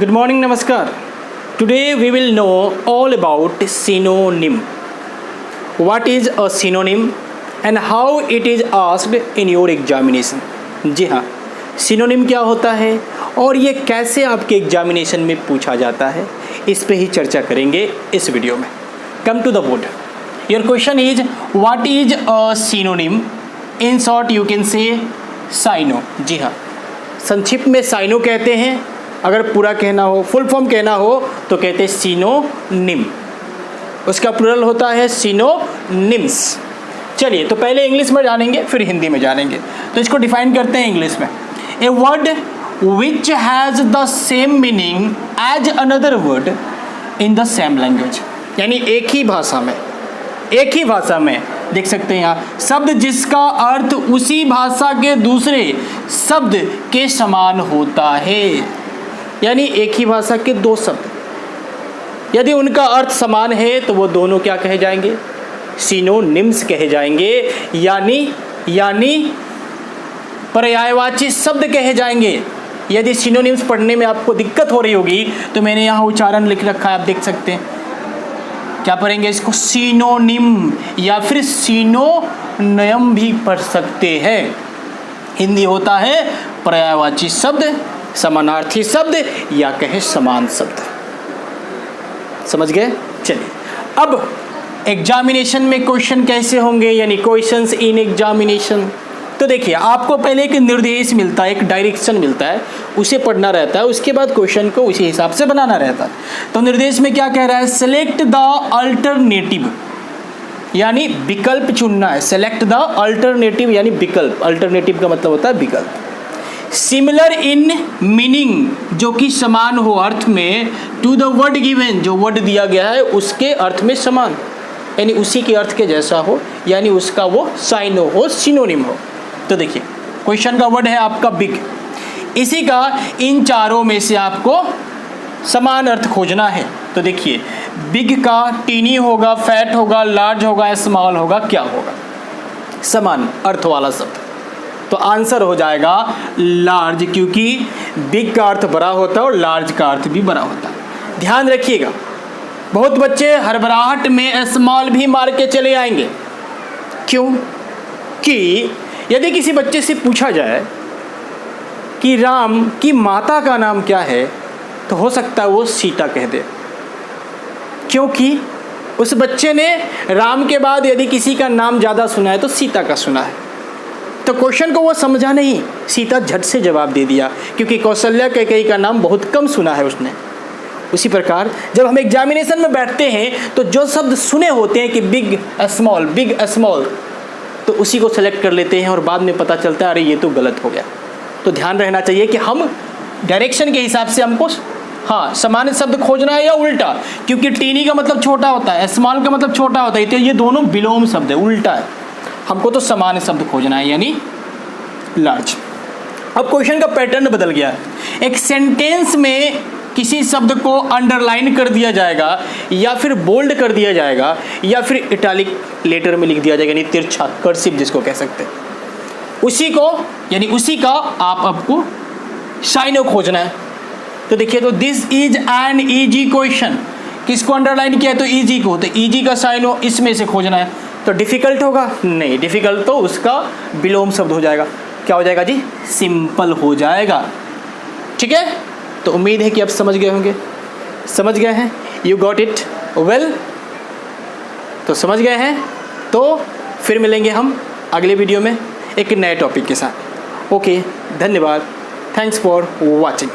Good morning, Namaskar. Today we will know all about synonym. What is a synonym and how it is asked in your examination. जी हाँ, synonym क्या होता है और ये कैसे आपके एग्जामिनेशन में पूछा जाता है, इस पे ही चर्चा करेंगे इस वीडियो में. Come to the board. Your question is what is a synonym? In short you can say syno. जी हाँ, संक्षिप्त में साइनो कहते हैं. अगर पूरा कहना हो, फुल फॉर्म कहना हो तो कहते हैं सिनोनिम. उसका प्लुरल होता है सिनोनिम्स. चलिए, तो पहले इंग्लिश में जानेंगे फिर हिंदी में जानेंगे. तो इसको डिफाइन करते हैं इंग्लिश में. A word which has the same meaning as another word in the same language. यानी एक ही भाषा में देख सकते हैं यहाँ शब्द जिसका अर्थ उसी भाषा के दूसरे शब्द के समान होता है. यानी एक ही भाषा के दो शब्द यदि उनका अर्थ समान है तो वो दोनों क्या कहे जाएंगे? सिनोनिम्स कहे जाएंगे. यानी पर्यायवाची शब्द कहे जाएंगे. यदि सिनोनिम्स पढ़ने में आपको दिक्कत हो रही होगी तो मैंने यहाँ उच्चारण लिख रखा है, आप देख सकते हैं. क्या पढ़ेंगे इसको? सिनोनिम या फिर सिनोनिम भी पढ़ सकते हैं. हिंदी होता है पर्यायवाची शब्द, समानार्थी शब्द या कहे समान शब्द. समझ गए? चलिए, अब एग्जामिनेशन में क्वेश्चन कैसे होंगे, यानी क्वेश्चंस इन एग्जामिनेशन. तो देखिए, आपको पहले एक निर्देश मिलता है, एक डायरेक्शन मिलता है, उसे पढ़ना रहता है. उसके बाद क्वेश्चन को उसी हिसाब से बनाना रहता है. तो निर्देश में क्या कह रहा है? सेलेक्ट द अल्टरनेटिव, यानी विकल्प चुनना है. सेलेक्ट द अल्टरनेटिव यानी विकल्प. अल्टरनेटिव का मतलब होता है विकल्प. सिमिलर इन मीनिंग, जो कि समान हो अर्थ में, टू द वर्ड गिवन, जो वर्ड दिया गया है उसके अर्थ में समान, यानी उसी के अर्थ के जैसा हो, यानी उसका वो साइनो हो, सिनोनिम हो. तो देखिए, क्वेश्चन का वर्ड है आपका बिग. इसी का इन चारों में से आपको समान अर्थ खोजना है. तो देखिए, बिग का टीनी होगा, फैट होगा, लार्ज होगा, स्मॉल होगा, क्या होगा? समान अर्थ वाला शब्द. तो आंसर हो जाएगा लार्ज, क्योंकि बिग का अर्थ बड़ा होता है और लार्ज का अर्थ भी बड़ा होता है. ध्यान रखिएगा, बहुत बच्चे हड़बड़ाहट में स्मॉल भी मार के चले आएंगे. क्यों? कि यदि किसी बच्चे से पूछा जाए कि राम की माता का नाम क्या है, तो हो सकता है वो सीता कह दे, क्योंकि उस बच्चे ने राम के बाद यदि किसी का नाम ज़्यादा सुना है तो सीता का सुना है. तो क्वेश्चन को वो समझा नहीं, सीता झट से जवाब दे दिया, क्योंकि कौशल्या कैकेयी का नाम बहुत कम सुना है उसने. उसी प्रकार जब हम एग्जामिनेशन में बैठते हैं तो जो शब्द सुने होते हैं कि बिग स्मॉल, तो उसी को सेलेक्ट कर लेते हैं और बाद में पता चलता है अरे ये तो गलत हो गया. तो ध्यान रहना चाहिए कि हम डायरेक्शन के हिसाब से हमको समान शब्द खोजना है या उल्टा, क्योंकि टीनी का मतलब छोटा होता है, स्मॉल का मतलब छोटा होता है, तो ये दोनों विलोम शब्द है, उल्टा है. हमको तो समान शब्द खोजना है, यानी लार्ज. अब क्वेश्चन का पैटर्न बदल गया है. एक सेंटेंस में किसी शब्द को अंडरलाइन कर दिया जाएगा, या फिर बोल्ड कर दिया जाएगा, या फिर इटैलिक लेटर में लिख दिया जाएगा, यानी तिरछा, कर्सिव जिसको कह सकते हैं. उसी का आपको साइनो खोजना है. तो देखिए, तो this is an easy question. किसको अंडरलाइन किया है? तो इजी को. तो इजी का साइनो इसमें से खोजना है. तो डिफ़िकल्ट होगा? नहीं, डिफ़िकल्ट तो उसका विलोम शब्द हो जाएगा. क्या हो जाएगा जी? सिंपल हो जाएगा. ठीक है, तो उम्मीद है कि आप समझ गए होंगे. समझ गए हैं? You got it well. तो समझ गए हैं तो फिर मिलेंगे हम अगले वीडियो में एक नए टॉपिक के साथ. ओके, धन्यवाद. Thanks for watching.